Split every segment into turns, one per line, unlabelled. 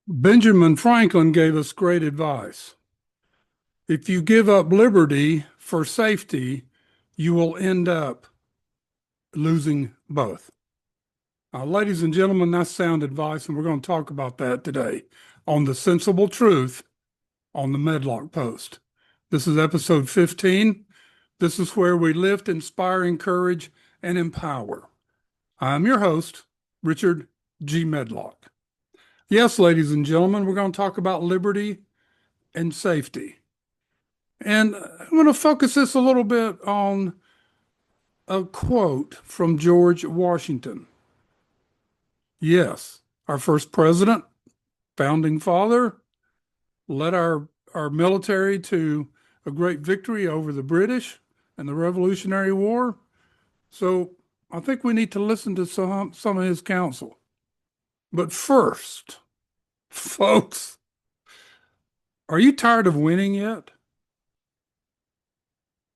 Benjamin Franklin gave us great advice. If you give up liberty for safety, you will end up losing both. Ladies and gentlemen, that's sound advice, and we're going to talk about that today on The Sensible Truth on the Medlock Post. This is episode 15. This is where we lift, inspire, encourage, and empower. I'm your host, Richard G. Medlock. Yes, ladies and gentlemen, we're going to talk about liberty and safety. And I'm going to focus this a little bit on a quote from George Washington. Yes, our first president, founding father, led our military to a great victory over the British and the Revolutionary War. So I think we need to listen to some of his counsel. But first, folks, are you tired of winning yet?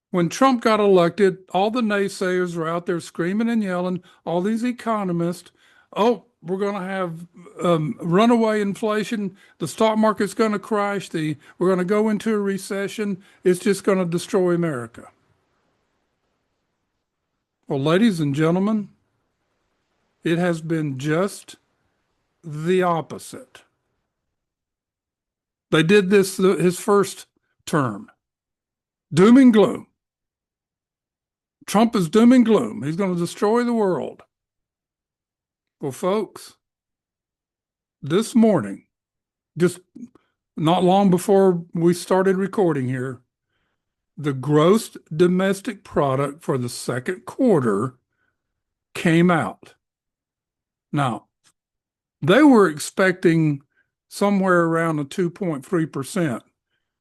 When Trump got elected, all the naysayers were out there screaming and yelling, all these economists, oh, we're going to have runaway inflation. The stock market's going to crash. We're going to go into a recession. It's just going to destroy America. Well, ladies and gentlemen, it has been just the opposite. They did this his first term. Doom and gloom. Trump is doom and gloom. He's going to destroy the world. Well, folks, this morning, just not long before we started recording here, the gross domestic product for the second quarter came out. Now, they were expecting somewhere around a 2.3%.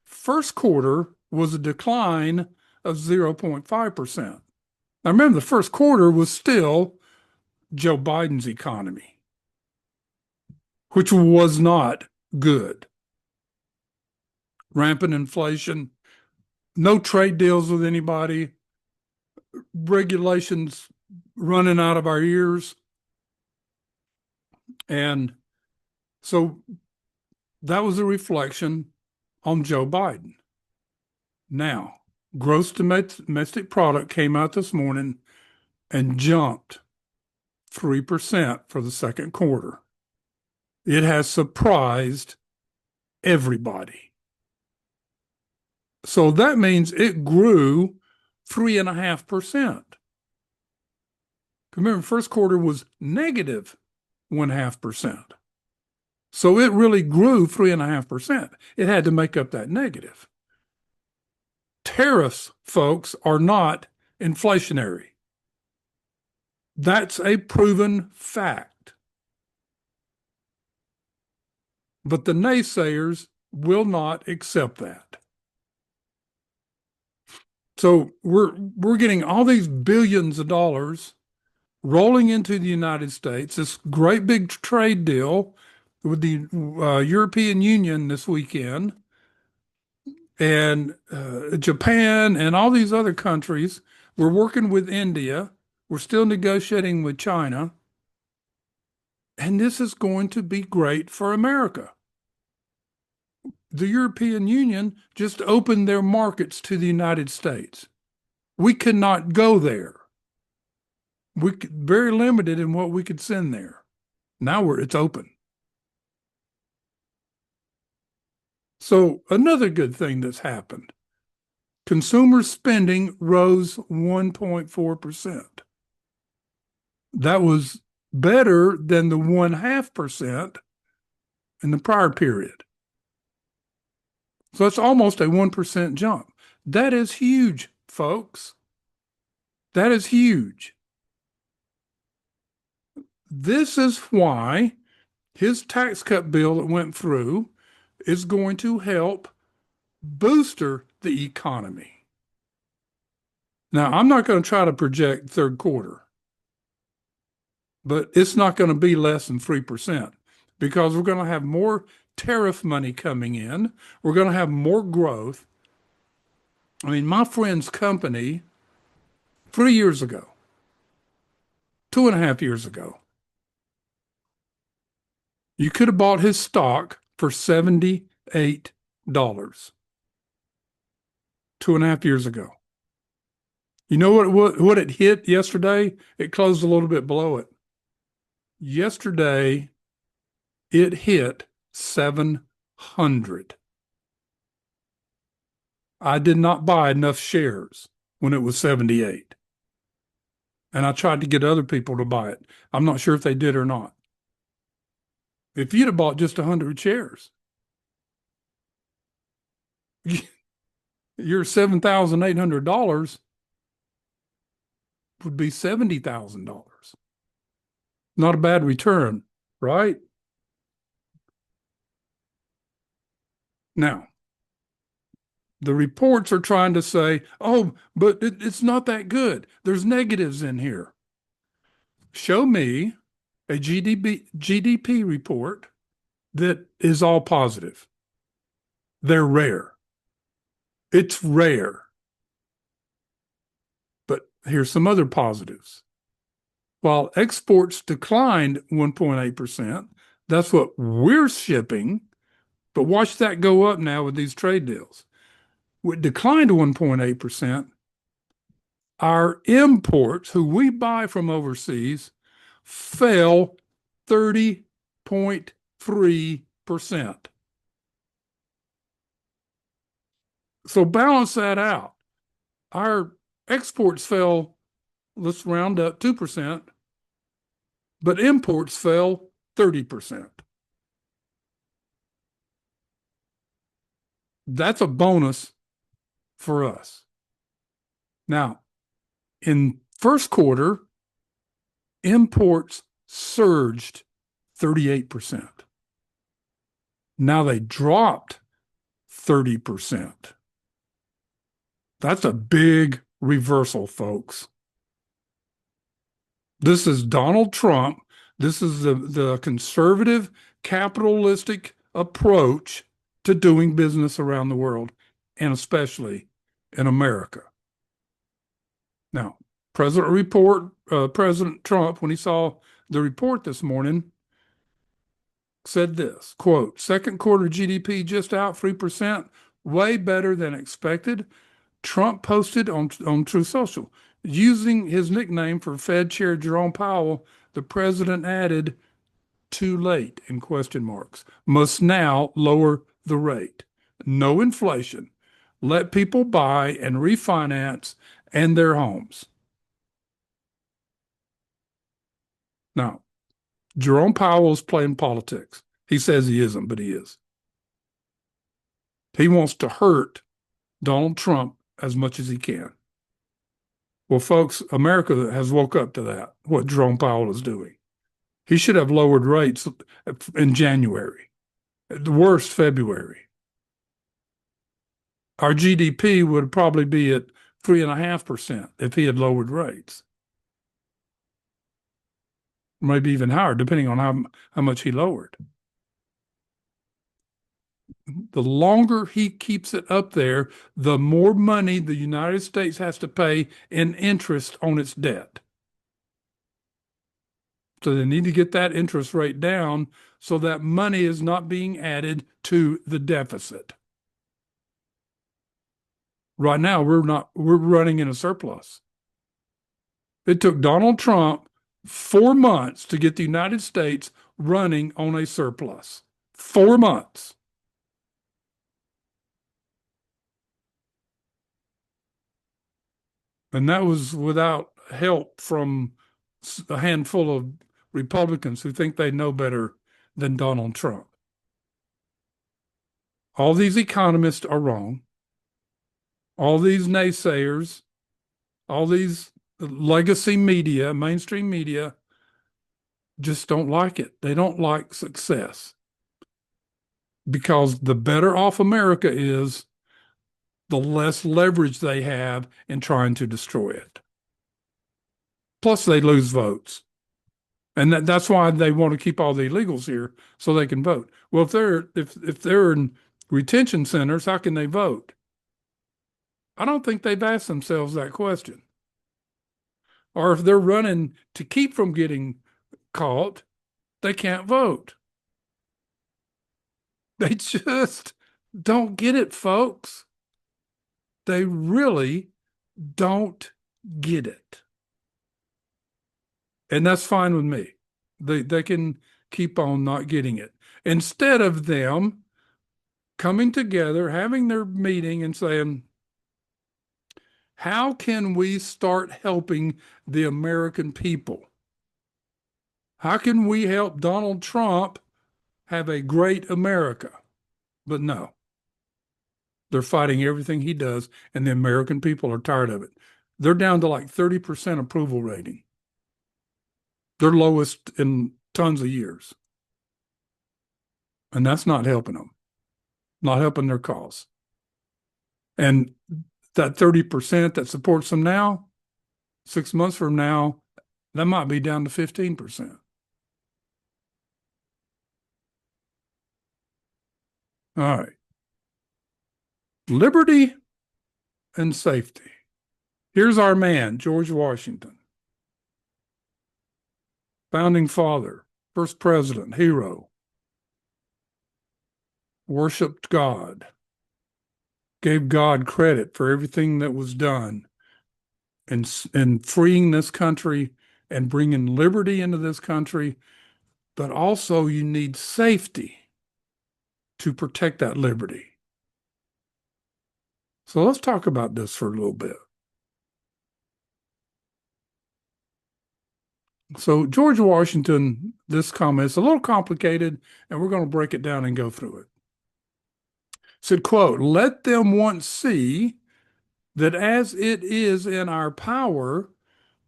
First quarter was a decline of 0.5%. Now, remember, the first quarter was still Joe Biden's economy, which was not good. Rampant inflation, no trade deals with anybody, regulations running out of our ears. And so that was a reflection on Joe Biden. Now, gross domestic product came out this morning and jumped 3% for the second quarter. It has surprised everybody. So that means it grew 3.5%. Remember, first quarter was negative 0.5%. So it really grew 3.5%. It had to make up that negative. Tariffs, folks, are not inflationary. That's a proven fact. But the naysayers will not accept that. So we're getting all these billions of dollars rolling into the United States, this great big trade deal with the European Union this weekend, and Japan and all these other countries. We're working with India. We're still negotiating with China. And this is going to be great for America. The European Union just opened their markets to the United States. We could not go there. Very limited in what we could send there. Now it's open. So another good thing that's happened. Consumer spending rose 1.4%. That was better than the 0.5% in the prior period. So it's almost a 1% jump. That is huge, folks. That is huge. This is why his tax cut bill that went through is going to help booster the economy. Now, I'm not going to try to project third quarter, but it's not going to be less than 3% because we're going to have more tariff money coming in. We're going to have more growth. I mean, my friend's company, 3 years ago, 2.5 years ago, You could have bought his stock for $78 2.5 years ago. You know what it hit yesterday? It closed a little bit below it. Yesterday, it hit 700. I did not buy enough shares when it was 78. And I tried to get other people to buy it. I'm not sure if they did or not. If you'd have bought just 100 shares, your $7,800 would be $70,000. Not a bad return, right? Now, the reports are trying to say, oh, but it's not that good. There's negatives in here. Show me a GDP report that is all positive. They're rare. It's rare. But here's some other positives. While exports declined 1.8%, that's what we're shipping. But watch that go up now with these trade deals. It declined 1.8%. Our imports, who we buy from overseas, fell 30.3%. So balance that out. Our exports fell, let's round up 2%, but imports fell 30%. That's a bonus for us. Now, in first quarter, imports surged 38%. Now they dropped 30%. That's a big reversal, folks. This is Donald Trump. This is the conservative capitalistic approach to doing business around the world, and especially in America. Now, President Trump, when he saw the report this morning, said this, quote, second quarter GDP just out 3%, way better than expected. Trump posted on Truth Social. Using his nickname for Fed Chair Jerome Powell, the president added, too late, in question marks, must now lower the rate. No inflation. Let people buy and refinance and their homes. Now, Jerome Powell is playing politics. He says he isn't, but he is. He wants to hurt Donald Trump as much as he can. Well, folks, America has woke up to that, what Jerome Powell is doing. He should have lowered rates in January, at the worst, February. Our GDP would probably be at 3.5% if he had lowered rates. Maybe even higher, depending on how much he lowered. The longer he keeps it up there, the more money the United States has to pay in interest on its debt. So they need to get that interest rate down so that money is not being added to the deficit. Right now, we're running in a surplus. It took Donald Trump 4 months to get the United States running on a surplus. 4 months. And that was without help from a handful of Republicans who think they know better than Donald Trump. All these economists are wrong. All these naysayers, all these legacy media, mainstream media, just don't like it. They don't like success. Because the better off America is, the less leverage they have in trying to destroy it. Plus, they lose votes. And that's why they want to keep all the illegals here so they can vote. Well, if they're in retention centers, how can they vote? I don't think they've asked themselves that question. Or if they're running to keep from getting caught, they can't vote. They just don't get it, folks. They really don't get it. And that's fine with me. They can keep on not getting it. Instead of them coming together, having their meeting and saying, how can we start helping the American people? How can we help Donald Trump have a great America? But no, they're fighting everything he does, and the American people are tired of it. They're down to like 30% approval rating. Their lowest in tons of years. And that's not helping them, not helping their cause. And that 30% that supports them now, 6 months from now, that might be down to 15%. All right. Liberty and safety. Here's our man, George Washington, founding father, first president, hero, worshiped God, gave God credit for everything that was done in freeing this country and bringing liberty into this country. But also, you need safety to protect that liberty. So let's talk about this for a little bit. So George Washington, this comment is a little complicated, and we're going to break it down and go through it. Said, quote, let them once see that as it is in our power,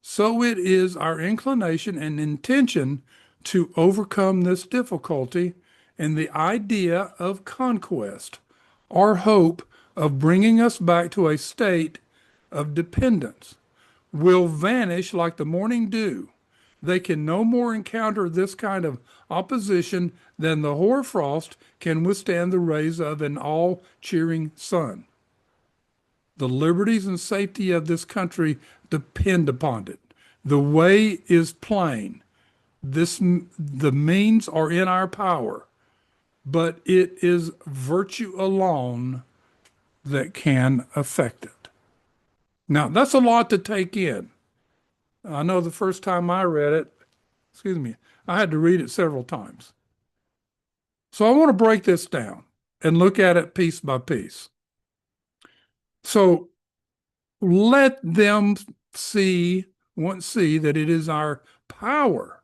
so it is our inclination and intention to overcome this difficulty and the idea of conquest, our hope of bringing us back to a state of dependence, will vanish like the morning dew. They can no more encounter this kind of opposition than the hoarfrost can withstand the rays of an all-cheering sun. The liberties and safety of this country depend upon it. The way is plain. The means are in our power, but it is virtue alone that can affect it. Now, that's a lot to take in. I know the first time I read it, excuse me, I had to read it several times. So I want to break this down and look at it piece by piece. So let them once see that it is our power.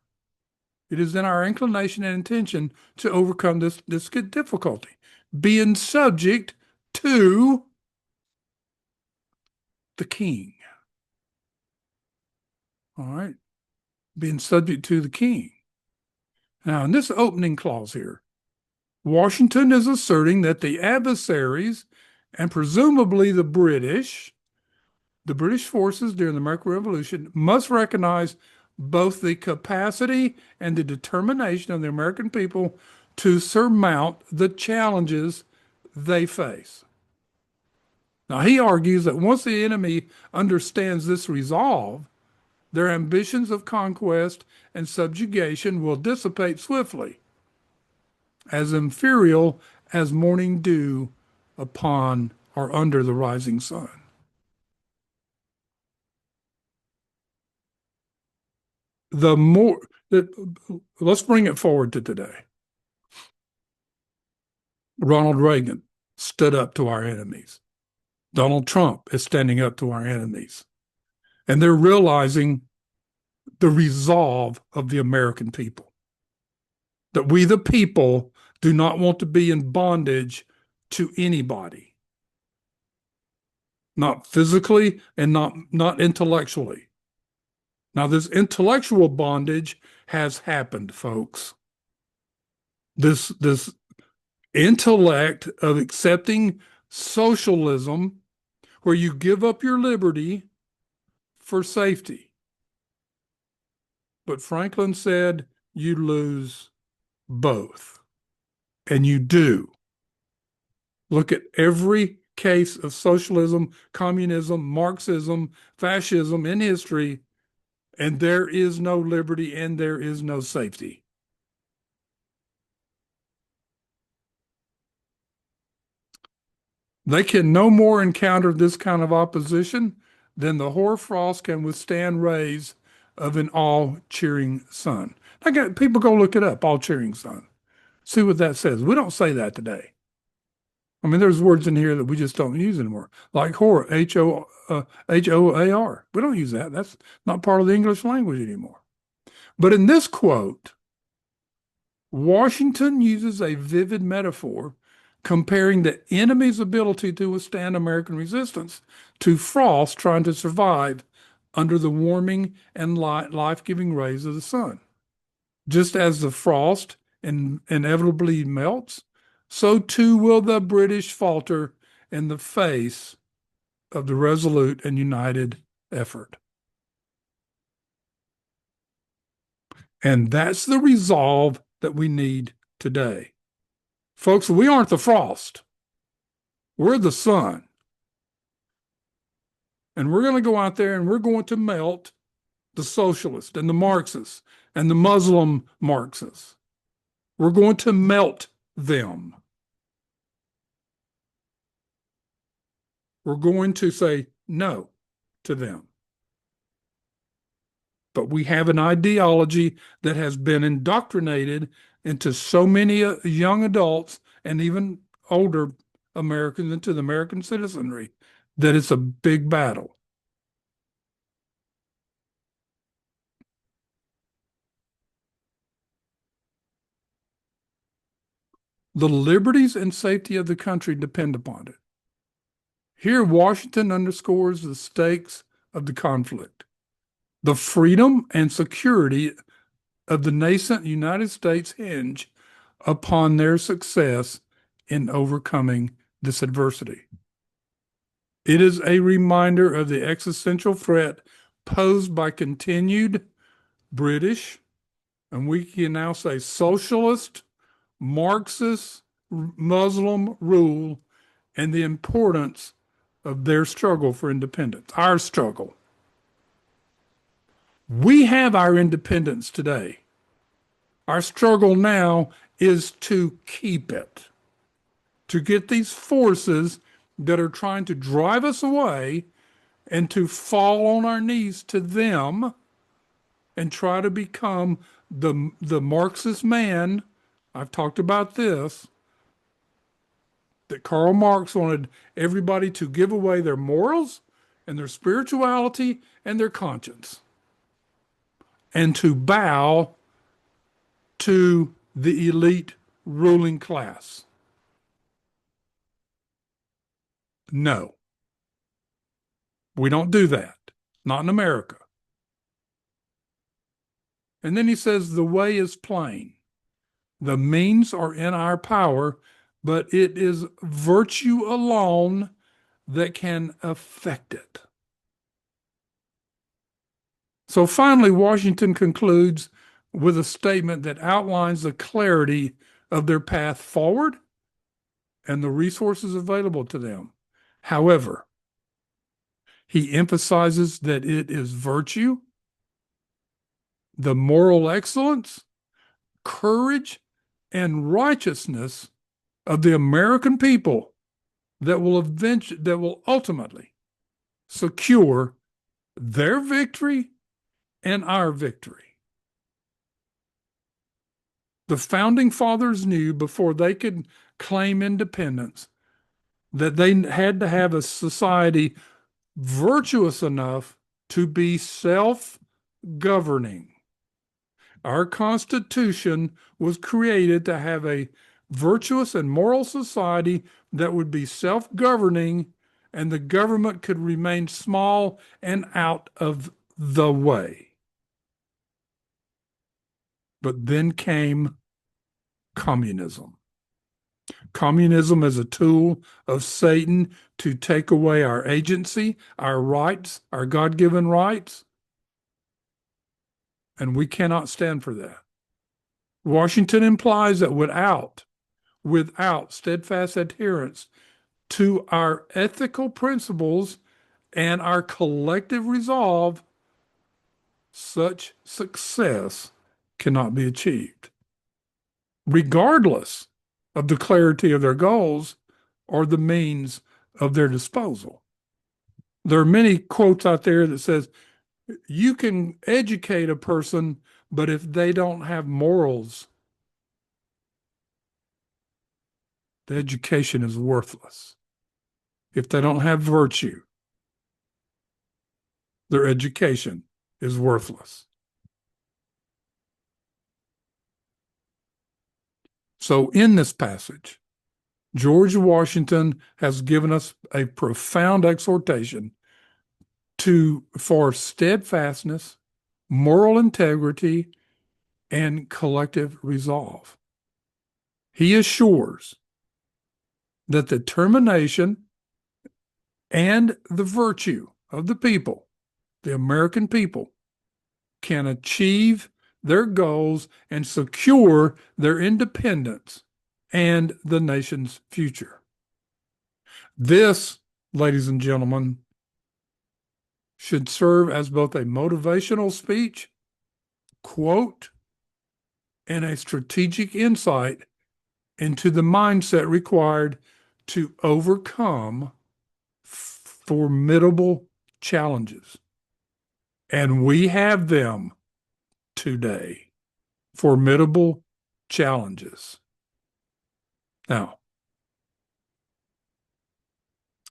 It is in our inclination and intention to overcome this difficulty, being subject to the king. All right. Being subject to the king. Now, in this opening clause here, Washington is asserting that the adversaries, and presumably the British forces during the American Revolution, must recognize both the capacity and the determination of the American people to surmount the challenges they face. Now, he argues that once the enemy understands this resolve, their ambitions of conquest and subjugation will dissipate swiftly, as inferior as morning dew upon or under the rising sun. The more that, let's bring it forward to today. Ronald Reagan stood up to our enemies. Donald Trump is standing up to our enemies. And they're realizing the resolve of the American people. That we, the people, do not want to be in bondage to anybody. Not physically and not intellectually. Now, this intellectual bondage has happened, folks. This intellect of accepting socialism, where you give up your liberty for safety. But Franklin said you lose both. And you do. Look at every case of socialism, communism, Marxism, fascism in history, and there is no liberty and there is no safety. They can no more encounter this kind of opposition than the hoarfrost can withstand rays of an all-cheering sun. People go look it up, all-cheering sun. See what that says. We don't say that today. I mean, there's words in here that we just don't use anymore, like horror, Hoar. We don't use that. That's not part of the English language anymore. But in this quote, Washington uses a vivid metaphor comparing the enemy's ability to withstand American resistance to frost trying to survive under the warming and life-giving rays of the sun. Just as the frost inevitably melts, so too will the British falter in the face of the resolute and united effort. And that's the resolve that we need today. Folks, we aren't the frost. We're the sun. And we're going to go out there and we're going to melt the socialists and the Marxists and the Muslim Marxists. We're going to melt them. We're going to say no to them. But we have an ideology that has been indoctrinated into so many young adults and even older Americans, into the American citizenry, that it's a big battle. The liberties and safety of the country depend upon it. Here, Washington underscores the stakes of the conflict. The freedom and security of the nascent United States hinge upon their success in overcoming this adversity. It is a reminder of the existential threat posed by continued British, and we can now say socialist, Marxist, Muslim rule, and the importance of their struggle for independence, our struggle. We have our independence today. Our struggle now is to keep it, to get these forces that are trying to drive us away and to fall on our knees to them and try to become the Marxist man. I've talked about this, that Karl Marx wanted everybody to give away their morals and their spirituality and their conscience and to bow to the elite ruling class. No, we don't do that. Not in America. And then he says, the way is plain. The means are in our power, but it is virtue alone that can affect it. So finally, Washington concludes with a statement that outlines the clarity of their path forward and the resources available to them. However, he emphasizes that it is virtue, the moral excellence, courage, and righteousness of the American people that will ultimately secure their victory and our victory. The founding fathers knew before they could claim independence that they had to have a society virtuous enough to be self-governing. Our Constitution was created to have a virtuous and moral society that would be self-governing, and the government could remain small and out of the way. But then came communism. Communism is a tool of Satan to take away our agency, our rights, our God-given rights, and we cannot stand for that. Washington implies that without steadfast adherence to our ethical principles and our collective resolve, such success cannot be achieved, regardless of the clarity of their goals or the means of their disposal. There are many quotes out there that says, you can educate a person, but if they don't have morals, the education is worthless. If they don't have virtue, their education is worthless. So in this passage, George Washington has given us a profound exhortation for steadfastness, moral integrity, and collective resolve. He assures that the determination and the virtue of the people, the American people, can achieve their goals and secure their independence and the nation's future. This, ladies and gentlemen, should serve as both a motivational speech, quote, and a strategic insight into the mindset required to overcome formidable challenges. And we have them today. Formidable challenges. Now,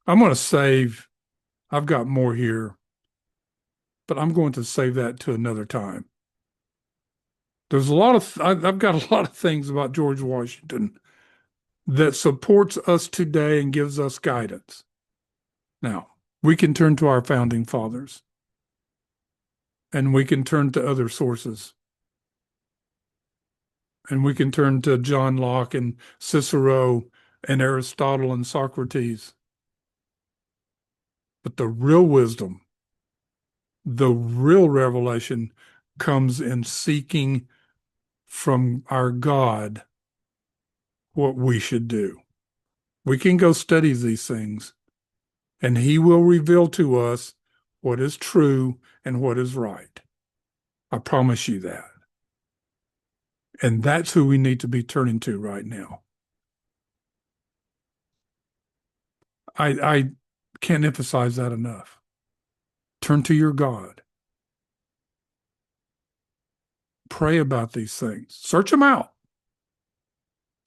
I'm going to save, I've got more here, but I'm going to save that to another time. There's a lot of, I've got a lot of things about George Washington that supports us today and gives us guidance. Now, we can turn to our founding fathers, and we can turn to other sources. And we can turn to John Locke and Cicero and Aristotle and Socrates. But the real wisdom, the real revelation comes in seeking from our God what we should do. We can go study these things, and he will reveal to us what is true and what is right. I promise you that. And that's who we need to be turning to right now. I can't emphasize that enough. Turn to your God. Pray about these things. Search them out.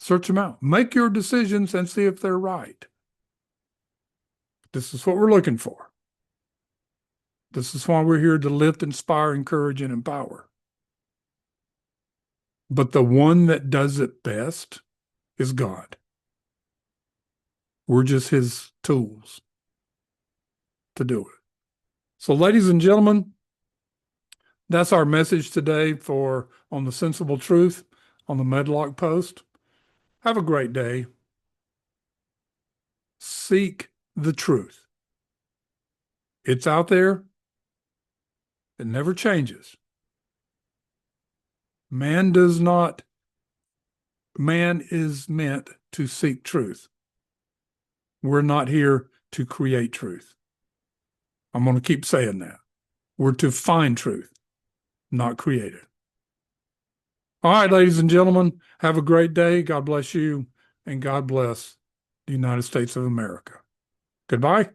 Search them out. Make your decisions and see if they're right. This is what we're looking for. This is why we're here to lift, inspire, encourage, and empower. But the one that does it best is God. We're just his tools to do it. So, ladies and gentlemen, that's our message today on the Sensible Truth on the Medlock Post. Have a great day. Seek the truth. It's out there. It never changes. Man is meant to seek truth. We're not here to create truth. I'm going to keep saying that. We're to find truth, not create it. All right, ladies and gentlemen, have a great day. God bless you, and God bless the United States of America. Goodbye.